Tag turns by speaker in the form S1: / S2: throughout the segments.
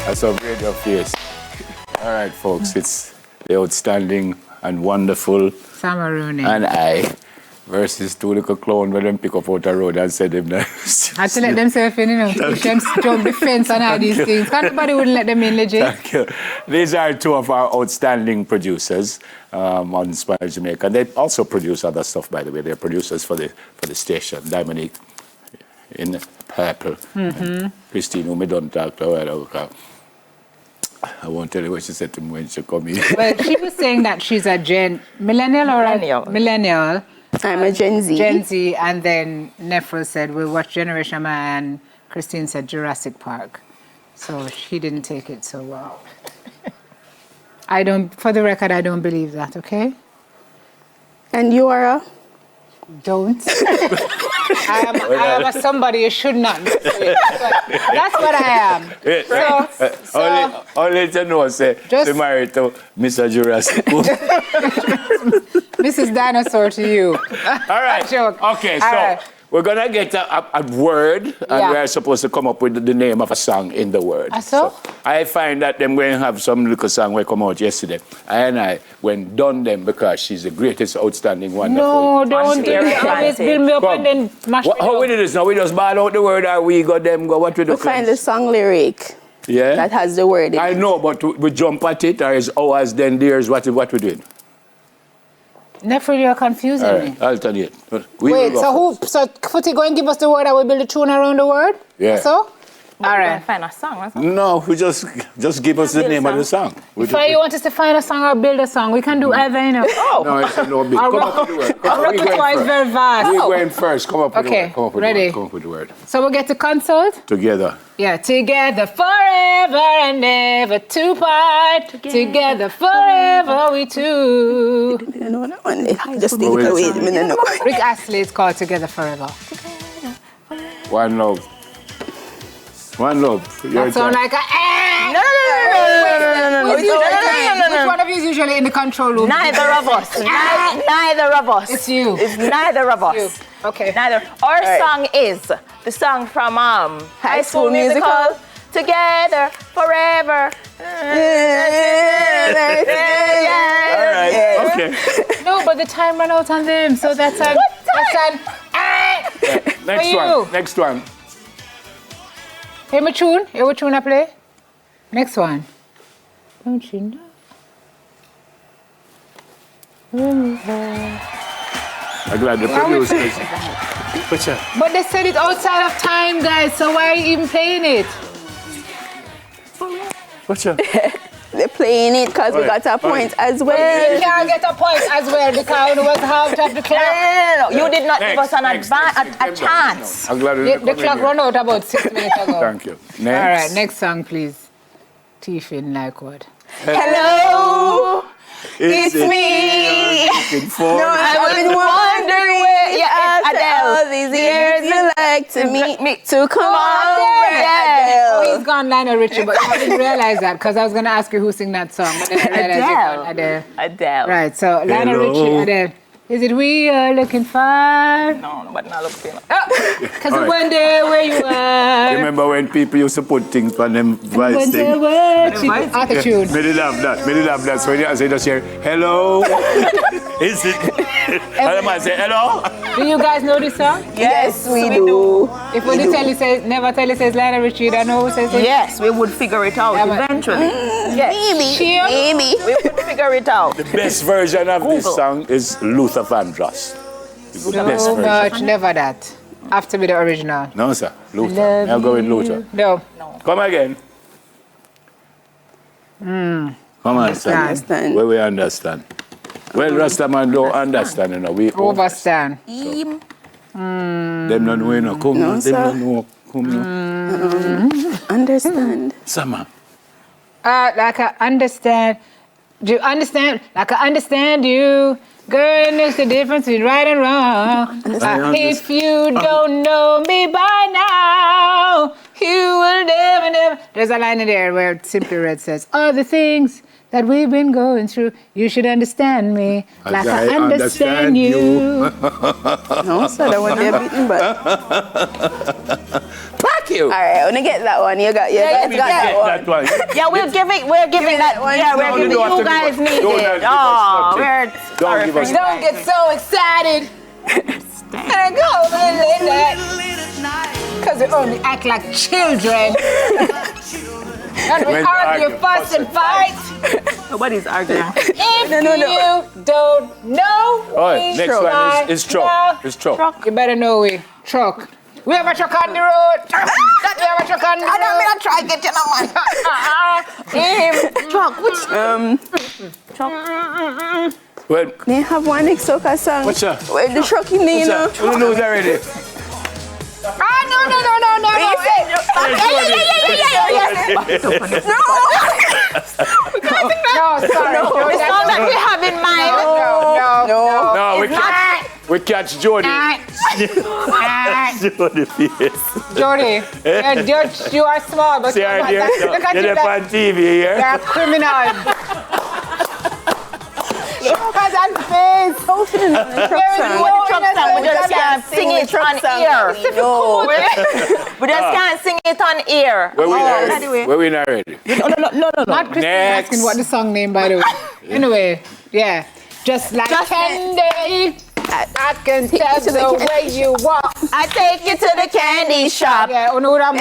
S1: That's a radio face. All right, folks, it's the outstanding and wonderful
S2: Samarone
S1: and I versus two little clown when them pick up out the road and say them nice.
S2: I had to let them say you know, push them jump the fence and all these things. Nobody wouldn't let them in, legit.
S1: Thank you. These are two of our outstanding producers on Spanish Jamaica. They also produce other stuff, by the way. They're producers for the station. Dominique in purple. And Christine, whom I don't talk to her. I won't tell you what she said to me when she come in.
S2: Well, she was saying that she's a millennial or a millennial.
S3: I'm a Gen Z.
S2: Gen Z, and then Nefro said, we'll watch Generation Man, and Christine said Jurassic Park. So she didn't take it so well. For the record, I don't believe that, okay?
S3: And you are a?
S2: Don't. I am a somebody you should not mess with. That's what I am.
S1: Only to know, say, she married to Mr. Jurassic.
S2: Mrs. Dinosaur to you.
S1: All right. Okay, so we're going to get a word, and we are supposed to come up with the name of a song in the word.
S2: So
S1: I find that them going to have some little song we come out yesterday. And I went done them because she's the greatest, outstanding, wonderful.
S2: No, don't always build me up and then mash me up.
S1: How we do this now? We just ball out the word or we got them go? What we do?
S3: We find the song lyric that has the word in it.
S1: I know, but we jump at it or is ours, then theirs, what we doing?
S2: Never, you're confusing me.
S1: Alternate.
S2: Wait, so Footy go and give us the word and we build a tune around the word?
S1: Yeah.
S2: So?
S4: All right. Find a song.
S1: No, we just give us the name of the song.
S2: If you want us to find a song or build a song, we can do either, you know.
S1: No, it's no big. Come up with the word.
S2: Our repertoire is very vast.
S1: We're going first. Come up with the word. Come up with
S2: ready.
S1: The word. Come up with the word.
S2: So we get to consult?
S1: Together.
S2: Yeah, together forever and never to part. Together forever we two.
S3: I know that one. Just take it away.
S2: Rick Astley is called Together Forever.
S1: One love. One love.
S2: That sounds like a
S3: No.
S2: Which one of you is usually in the control room?
S4: Neither of us. Neither of us.
S2: It's you.
S4: It's neither of us.
S2: Okay.
S4: Neither. Our song is the song from High School Musical. Together forever.
S1: All right. Okay.
S2: No, but the time ran out on them, so that's an.
S1: Next one. Next one.
S2: Hear my tune? Hear what tune I play? Next one. Don't you know?
S1: I'm glad the producers.
S2: But they said it outside of time, guys, so why are you even playing it?
S3: They're playing it because we got a point as well.
S2: You can't get a point as well because it was half of the clock.
S4: No. You did not give us a chance.
S1: I'm glad
S2: the clock ran out about 6 minutes ago.
S1: Thank you. Next.
S2: All right, next song, please. Tiffin, like what?
S3: Hello.
S1: It's
S3: me.
S1: No,
S3: I've been wondering where you are after all these years. You like to meet me to come on.
S2: Adele. Oh, he's gone Lionel Richie, but I didn't realize that because I was going to ask you who sang that song. But then I realized
S4: Adele.
S2: Right, so Lionel Richie, Adele. Is it we are looking for?
S4: No, but not looking.
S2: Because I wonder where you are.
S1: Remember when people used to put things on them voice thing?
S2: Attitude.
S1: Me love that. So when you just hear, hello. Is it? And I might say, hello.
S2: Do you guys know this song?
S3: Yes, we do.
S2: If when you never tell you says Lionel Richie, you don't know who says it?
S4: Yes, we would figure it out eventually.
S3: Yes. Maybe.
S4: We would figure it out.
S1: The best version of this song is Luther Vandross.
S2: So much, never that. Have to be the original.
S1: No, sir. Luther. I'll go with Luther.
S2: No.
S1: Come again. Come on, sir.
S3: Understand.
S1: Where we understand. Well, Rastaman don't understand, you know. We
S2: overstand.
S1: Them don't know, you know. Come
S3: No,
S1: on,
S3: sir.
S1: them don't know. Come on.
S3: Understand.
S1: Summer.
S2: Like I understand. Do you understand? Like I understand you. Girl, there's the difference between right and wrong. If you don't know me by now, you will never. There's a line in there where Simply Red says, all the things that we've been going through, you should understand me like I understand you.
S3: No, sir, that one they're beating, but.
S1: Pack Fuck you.
S3: All right, when you get that one, you got that one.
S4: Yeah, we're giving that one. Yeah, we're giving you guys need it. Oh,
S2: Don't get so excited. And I go like that. Because we only act like children. And we argue, fuss, and fight.
S4: Nobody's arguing.
S2: If you don't know me,
S1: next one is truck. It's truck.
S2: You better know we. Truck. We have a truck on the road. We have a truck on the road. I don't mean to try to get you no one. Truck.
S1: Well,
S3: They have one next soca song.
S1: what's that?
S3: Where the truck in there, you know.
S1: Who knows already?
S2: No. No, sorry.
S4: The song that we have in mind.
S1: No, we catch Jody. Jody face.
S2: Jody, you are small, but
S1: See her there?
S2: look at you.
S1: You're on TV here.
S2: You're a criminal. Look at that face.
S4: With the truck song, we just can't sing it on ear. We just can't sing it on ear.
S1: We're winning already.
S4: No.
S2: Not Christine asking what the song name, by the way. Anyway, yeah. Just like candy, I can tell the way you walk.
S4: I take you to the candy shop.
S2: Yeah, Onura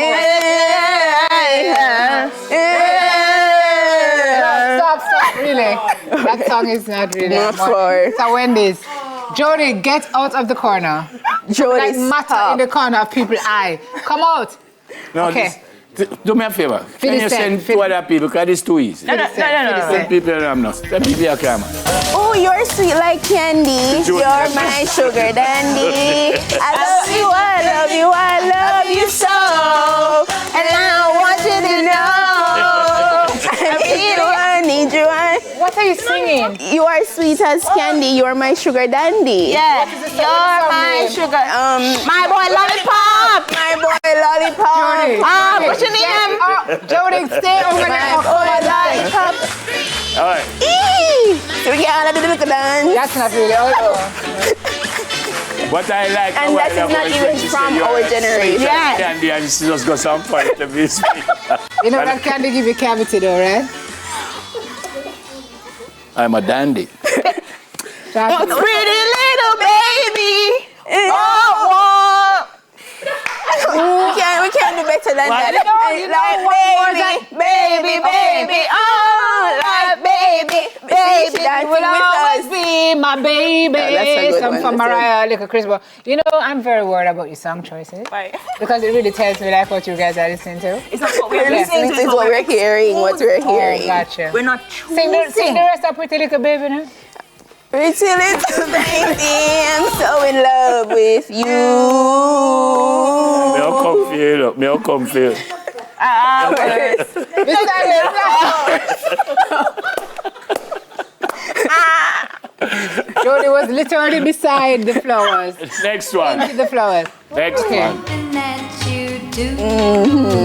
S2: Stop, really. That song is not really.
S3: Not for.
S2: So Wendy's. Jody, get out of the corner.
S3: Jody,
S2: Like matter in the corner of people's eye. Come out.
S1: No,
S2: Okay.
S1: do me a favor. Can you send to other people because it's too easy.
S4: No.
S1: Send people I'm not. Send people a camera.
S3: Oh, you're sweet like candy. You're my sugar dandy. I love you, I love you, I love you so. And I want you to know. I need you,
S2: What are you singing?
S3: You are sweet as candy. You're my sugar dandy.
S4: Yeah, you're my sugar. My boy lollipop.
S3: My boy lollipop.
S4: What's your name?
S2: Jody, stay over there.
S3: My boy lollipop.
S1: All right.
S3: So we get all of the little dance.
S2: That's not really all.
S1: What I like.
S3: And that is not even from our generation.
S1: Yeah. Candy and she just got some point to be sweet.
S2: You know that candy give you cavity though, right?
S1: I'm a dandy.
S4: Pretty little baby.
S3: We can't do better than that.
S2: Baby, that will always be my baby.
S3: That's a good
S2: Some
S3: one.
S2: from Mariah, little Chris. But you know, I'm very worried about your song choices.
S4: Right.
S2: Because it really tells me like what you guys are listening to.
S4: It's not what we're
S3: We're listening
S4: listening
S3: to what we're hearing, what we're hearing.
S2: Oh, gotcha.
S4: We're not
S2: Sing the rest of Pretty Little Baby now.
S3: Pretty little baby, I'm so in love with you.
S1: Me I'll come feel.
S2: Jody was literally beside the flowers.
S1: Next one.
S2: Into the flowers.
S1: Next one.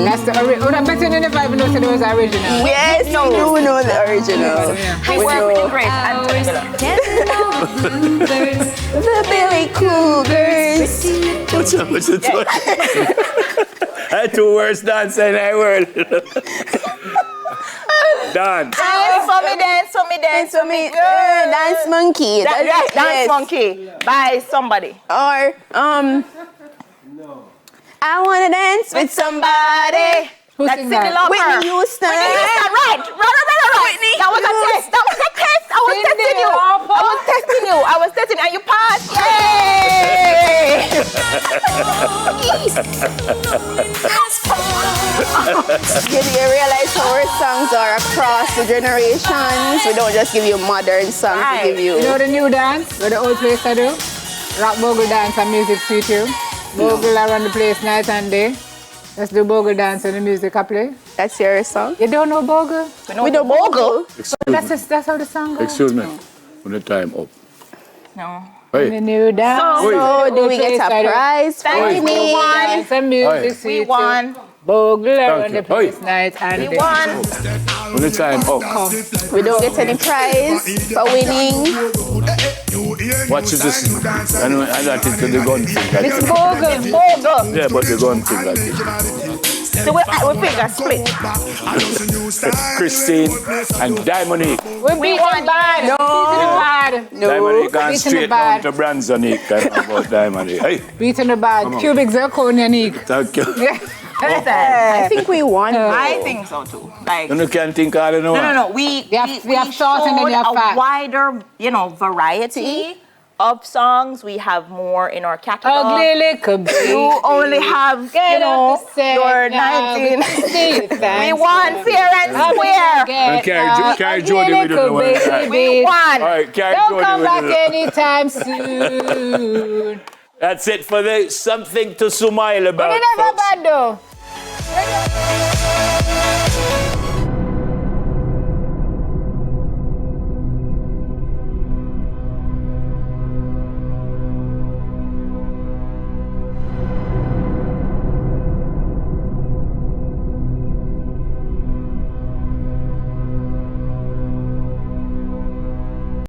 S2: That's the original. I bet you never even know it was original.
S3: Yes, you do know the original.
S4: I work with the great
S3: The Billy Cougars.
S1: What's it? I had two worst dance in the world. Dance.
S4: Dance for me.
S3: Dance Monkey.
S4: Dance Monkey by somebody.
S3: Or, I wanna dance with somebody.
S2: Who
S4: That's
S2: sing
S4: Cindy
S2: that?
S4: Lauper.
S3: Whitney Houston.
S4: Right. Whitney. That was a test. I was testing you. I was testing you. And you passed. Yay!
S3: You realize how our songs are across the generations. We don't just give you modern songs, we give you.
S2: You know the new dance? What the old place I do? Rock bogle dance and music suit you. Bogle around the place night and day. Let's do bogle dance and the music I play.
S3: That's your song?
S2: You don't know bogle?
S3: We do bogle.
S2: That's how the song goes.
S1: Excuse me. When the time up.
S4: No.
S1: Hey.
S2: The new dance.
S3: So, do we get a prize for
S4: Thank you.
S3: me?
S2: Dance and music suit
S4: We
S2: you.
S4: won.
S2: Bogle around
S1: you.
S2: the place night and
S4: We
S2: day.
S4: won.
S1: When the time up.
S3: We don't get any prize for winning.
S1: Watch this. I know I got into the gun thing.
S2: It's bogle.
S1: Yeah, but the gun thing like it.
S4: So we finger split.
S1: Christine and Dimonique.
S2: We beat them bad. No.
S1: Dimonique and
S2: Beating the
S1: straight
S2: bad.
S1: down to Branzonique. About Dimonique. Hey,
S2: Beating the bad. Cubic zirconia, Nick.
S1: thank you.
S3: I think we won.
S4: I think so too. Like,
S1: You can't think all in one.
S4: no. We
S2: have sauce and then you have
S4: showed
S2: fat.
S4: a wider, variety of songs. We have more in our catalog.
S2: Ugly little baby.
S4: You only have, your 19. We won fair and square.
S1: Carrie Jody, we don't know what that.
S4: We won.
S1: All right, Carrie
S2: Don't
S1: Jody,
S2: come
S1: we
S2: back
S1: don't know.
S2: anytime soon.
S1: That's it for the something to smile
S2: But
S1: about.
S2: it never
S1: folks.
S2: bad though.